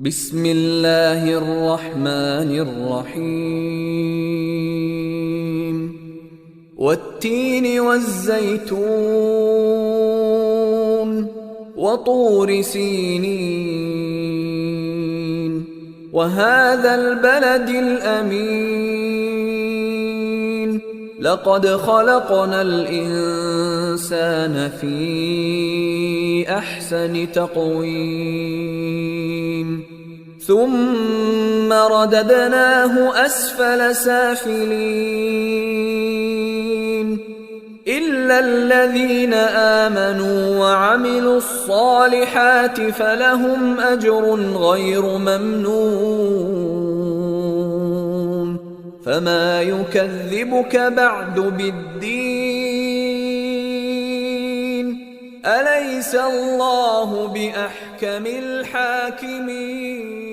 بسم الله الرحمن الرحيم والتين والزيتون وطور سينين وهذا البلد الأمين لقد خلقنا الإنسان في أحسن تقويم ثم رددناه أسفل سافلين إلا الذين آمنوا وعملوا الصالحات فلهم أجر غير ممنون فما يكذبك بعد بالدين أليس الله بأحكم الحاكمين